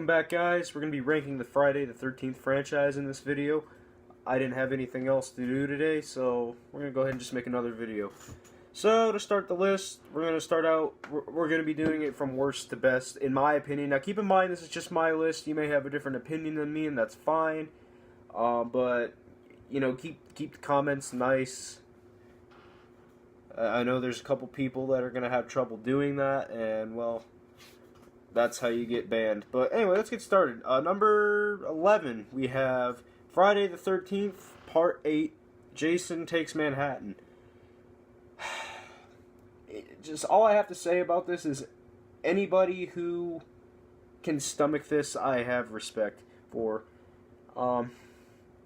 welcome back, guys. We're going to be ranking the Friday the 13th franchise in this video. I didn't have anything else to do today, so we're going to go ahead and just make another video. So, to start the list, we're going to start out, we're going to be doing it from worst to best, in my opinion. Now, keep in mind, this is just my list. You may have a different opinion than me, and that's fine. But, you know, keep the comments nice. I know there's a couple people that are going to have trouble doing that, and, well, that's how you get banned. But anyway, let's get started. Number 11, we have Friday the 13th, Part 8, Jason Takes Manhattan. Just all I have to say about this is anybody who can stomach this, I have respect for.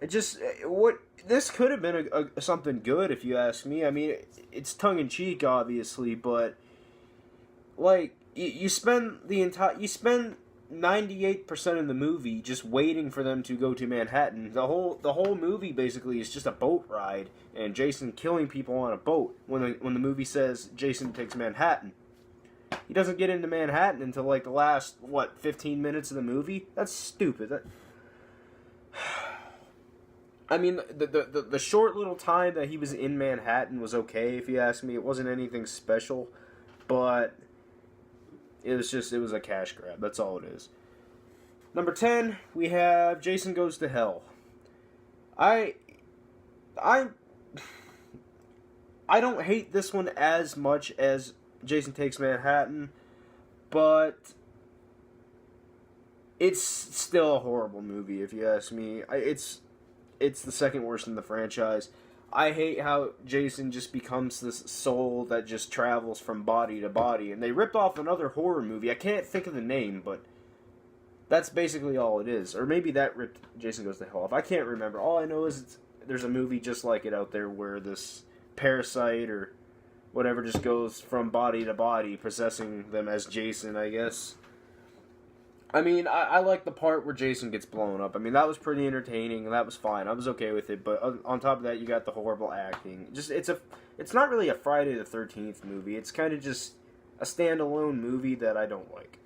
This could have been something good if you ask me. I mean, it's tongue in cheek, obviously, but like you spend 98% of the movie just waiting for them to go to Manhattan. The whole movie basically is just a boat ride and Jason killing people on a boat. When the movie says Jason Takes Manhattan, he doesn't get into Manhattan until like the last 15 minutes of the movie. That's stupid. I mean, the short little time that he was in Manhattan was okay, if you ask me. It wasn't anything special, but it was a cash grab. That's all it is. Number 10, we have Jason Goes to Hell. I don't hate this one as much as Jason Takes Manhattan, but it's still a horrible movie, if you ask me. It's the second worst in the franchise. I hate how Jason just becomes this soul that just travels from body to body. And they ripped off another horror movie. I can't think of the name, but that's basically all it is. Or maybe that ripped Jason Goes to Hell off. I can't remember. All I know is there's a movie just like it out there where this parasite or whatever just goes from body to body, possessing them as Jason, I guess. I mean, I like the part where Jason gets blown up. I mean, that was pretty entertaining, and that was fine. I was okay with it, but on top of that, you got the horrible acting. It's not really a Friday the 13th movie. It's kind of just a standalone movie that I don't like.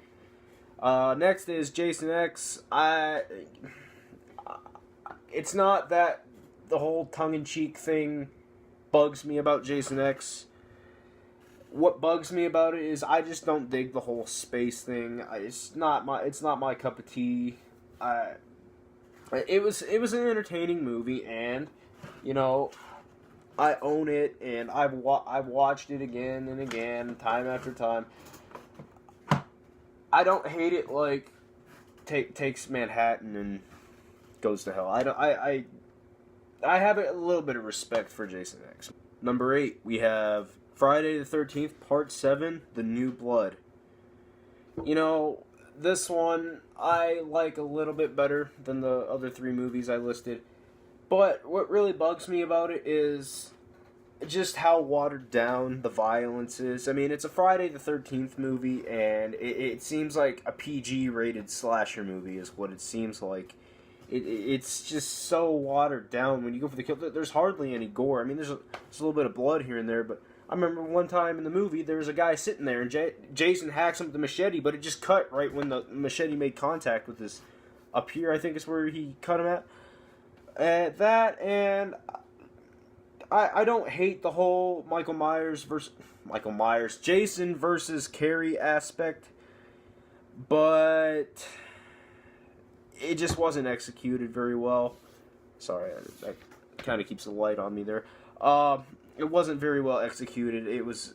Next is Jason X. It's not that the whole tongue-in-cheek thing bugs me about Jason X. What bugs me about it is I just don't dig the whole space thing. It's not my cup of tea. It was an entertaining movie, and you know, I own it, and I've watched it again and again, time after time. I don't hate it like takes Manhattan and Goes to Hell. I have a little bit of respect for Jason X. Number 8, we have Friday the 13th, Part 7, The New Blood. You know, this one I like a little bit better than the other 3 movies I listed. But what really bugs me about it is just how watered down the violence is. I mean, it's a Friday the 13th movie, and it seems like a PG-rated slasher movie is what it seems like. It's just so watered down when you go for the kill. There's hardly any gore. I mean, there's a little bit of blood here and there, but I remember one time in the movie, there was a guy sitting there, and Jason hacks him with the machete, but it just cut right when the machete made contact with this. Up here, I think is where he cut him at. I don't hate the whole Jason versus Carrie aspect, but it just wasn't executed very well. Sorry, that kind of keeps the light on me there. It wasn't very well executed. It was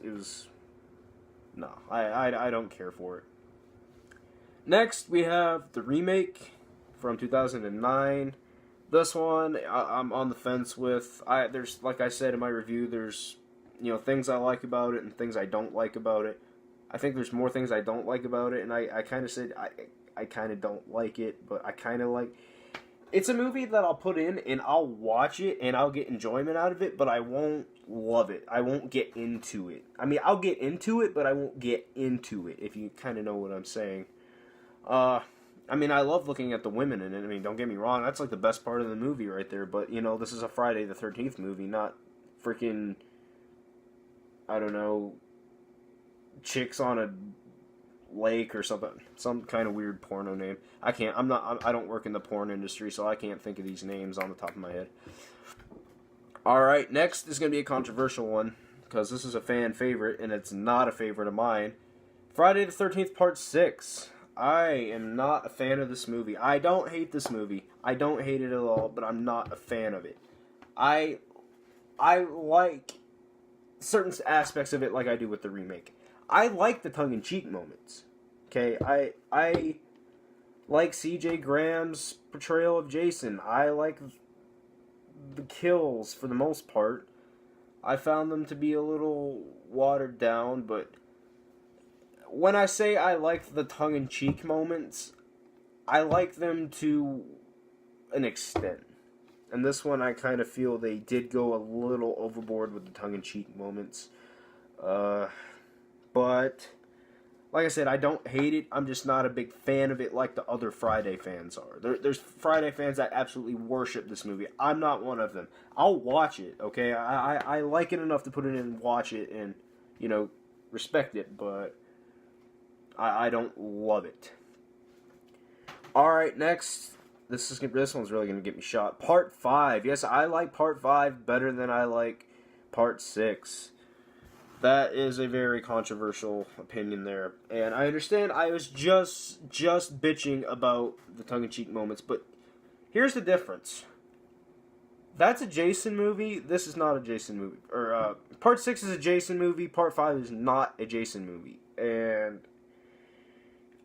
no, I don't care for it. Next, we have the remake from 2009. This one, I'm on the fence with. There's, like I said in my review, there's, you know, things I like about it and things I don't like about it. I think there's more things I don't like about it, and I kind of said I kind of don't like it, but I kind of like. It's a movie that I'll put in, and I'll watch it, and I'll get enjoyment out of it, but I won't love it. I won't get into it. I mean, I'll get into it, but I won't get into it, if you kind of know what I'm saying. I mean, I love looking at the women in it. I mean, don't get me wrong, that's like the best part of the movie right there, but, you know, this is a Friday the 13th movie, not freaking, I don't know, chicks on a Lake or something, some kind of weird porno name. I can't. I don't work in the porn industry, so I can't think of these names on the top of my head. All right, next is going to be a controversial one because this is a fan favorite and it's not a favorite of mine. Friday the 13th Part 6. I am not a fan of this movie. I don't hate this movie. I don't hate it at all, but I'm not a fan of it. I like certain aspects of it like I do with the remake. I like the tongue-in-cheek moments. Okay, I like C.J. Graham's portrayal of Jason. I like the kills for the most part. I found them to be a little watered down, but when I say I like the tongue-in-cheek moments, I like them to an extent. And this one I kind of feel they did go a little overboard with the tongue-in-cheek moments. But like I said, I don't hate it. I'm just not a big fan of it like the other Friday fans are. There's Friday fans that absolutely worship this movie. I'm not one of them. I'll watch it, okay? I like it enough to put it in and watch it and, respect it, but I don't love it. Alright, next. This one's really going to get me shot. Part 5. Yes, I like Part 5 better than I like Part 6. That is a very controversial opinion there. And I understand I was just bitching about the tongue-in-cheek moments, but here's the difference. That's a Jason movie. This is not a Jason movie. Part 6 is a Jason movie. Part 5 is not a Jason movie. And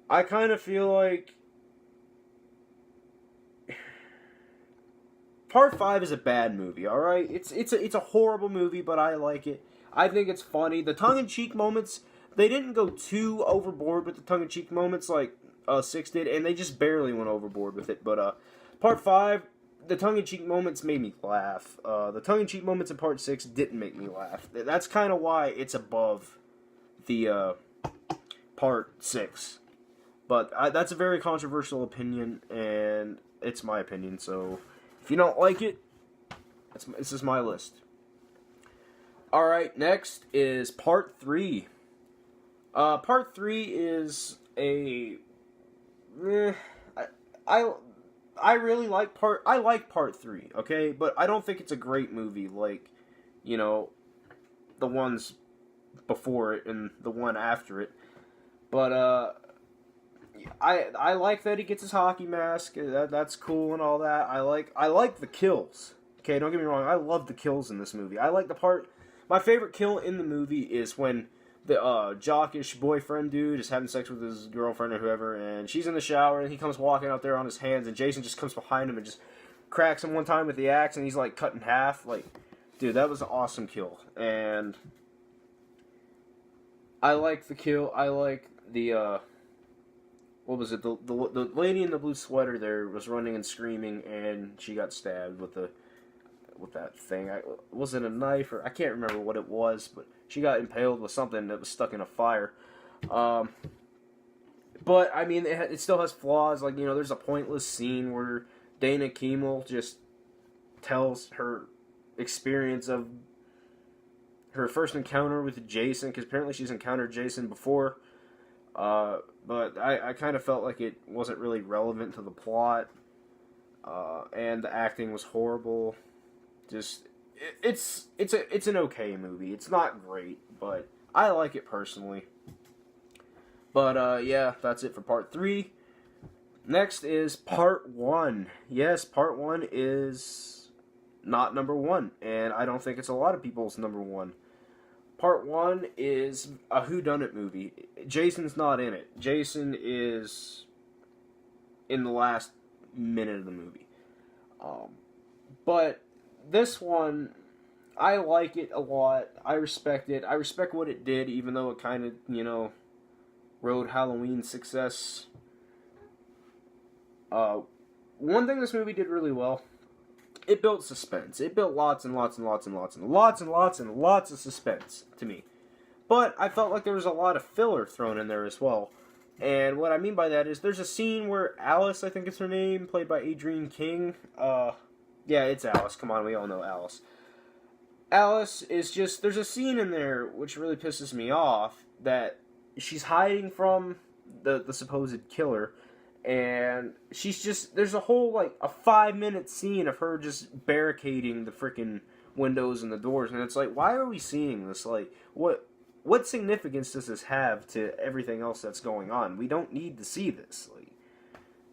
I kind of feel like Part 5 is a bad movie, alright? It's a horrible movie, but I like it. I think it's funny. The tongue-in-cheek moments, they didn't go too overboard with the tongue-in-cheek moments like 6 did, and they just barely went overboard with it. But Part 5, the tongue-in-cheek moments made me laugh. The tongue-in-cheek moments in Part 6 didn't make me laugh. That's kind of why it's above the Part 6. But that's a very controversial opinion, and it's my opinion. So if you don't like it, this is my list. Alright, next is Part 3. Part 3 is a... I really like I like Part 3, okay? But I don't think it's a great movie like, the ones before it and the one after it. But, I like that he gets his hockey mask. That's cool and all that. I like the kills. Okay, don't get me wrong. I love the kills in this movie. I like the part... My favorite kill in the movie is when the jockish boyfriend dude is having sex with his girlfriend or whoever, and she's in the shower, and he comes walking out there on his hands, and Jason just comes behind him and just cracks him one time with the axe, and he's, cut in half. Dude, that was an awesome kill. And I like the kill. I like the, what was it? The lady in the blue sweater there was running and screaming, and she got stabbed with that thing. Was it a knife or I can't remember what it was, but she got impaled with something that was stuck in a fire. But I mean, it still has flaws. There's a pointless scene where Dana Kimmel just tells her experience of her first encounter with Jason, because apparently she's encountered Jason before. But I kind of felt like it wasn't really relevant to the plot, and the acting was horrible. Just it's an okay movie. It's not great, but I like it personally. But yeah, that's it for Part 3. Next is Part 1. Yes, Part 1 is not number 1, and I don't think it's a lot of people's number 1. Part 1 is a whodunit movie. Jason's not in it. Jason is in the last minute of the movie. But this one, I like it a lot. I respect it. I respect what it did, even though it kind of, rode Halloween's success. One thing this movie did really well, it built suspense. It built lots and lots and lots and lots and lots and lots and lots of suspense to me. But I felt like there was a lot of filler thrown in there as well. And what I mean by that is there's a scene where Alice, I think it's her name, played by Adrienne King. Yeah, it's Alice. Come on, we all know Alice. Alice is just... There's a scene in there which really pisses me off that she's hiding from the supposed killer, and she's just, there's a whole like a 5-minute scene of her just barricading the freaking windows and the doors, and it's like, why are we seeing this? Like, what significance does this have to everything else that's going on? We don't need to see this. Like,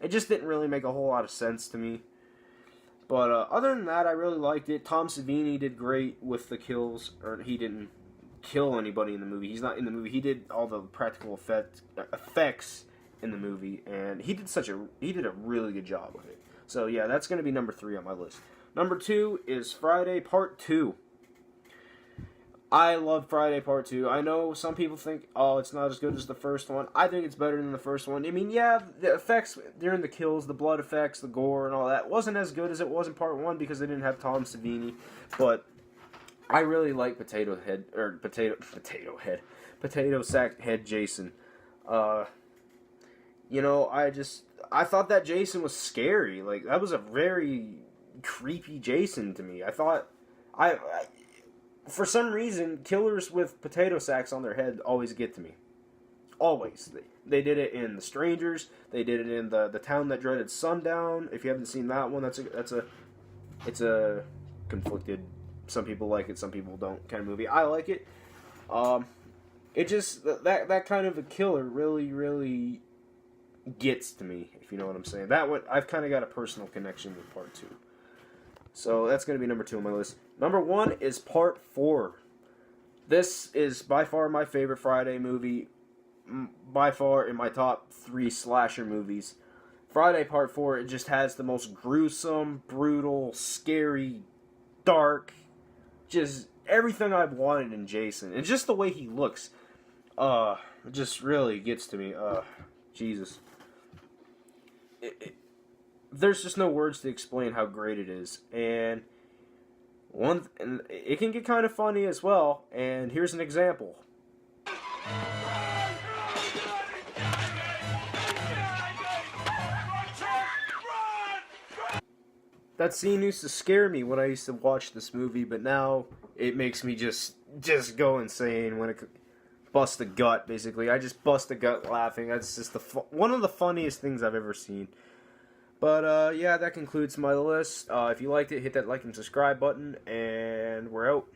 it just didn't really make a whole lot of sense to me. But other than that, I really liked it. Tom Savini did great with the kills, or he didn't kill anybody in the movie. He's not in the movie. He did all the practical effects in the movie, and he did a really good job with it. So yeah, that's going to be number 3 on my list. Number 2 is Friday Part 2. I love Friday Part 2. I know some people think, oh, it's not as good as the first one. I think it's better than the first one. I mean, yeah, the effects during the kills, the blood effects, the gore, and all that wasn't as good as it was in Part 1 because they didn't have Tom Savini. But I really like Potato Sack Head Jason. You know, I thought that Jason was scary. Like, that was a very creepy Jason to me. I thought, for some reason, killers with potato sacks on their head always get to me. Always. They did it in The Strangers. They did it in the Town That Dreaded Sundown. If you haven't seen that one, it's a conflicted, some people like it, some people don't kind of movie. I like it. It just, that kind of a killer really gets to me, if you know what I'm saying. That one, I've kind of got a personal connection with Part 2. So that's going to be number 2 on my list. Number 1 is Part 4. This is by far my favorite Friday movie. By far in my top 3 slasher movies. Friday Part 4, it just has the most gruesome, brutal, scary, dark, just everything I've wanted in Jason. And just the way he looks, it just really gets to me. Jesus. There's just no words to explain how great it is. And it can get kind of funny as well. And here's an example. That scene used to scare me when I used to watch this movie, but now it makes me just go insane when it bust a gut, basically. I just bust a gut laughing. That's just one of the funniest things I've ever seen. But, yeah, that concludes my list. If you liked it, hit that like and subscribe button, and we're out.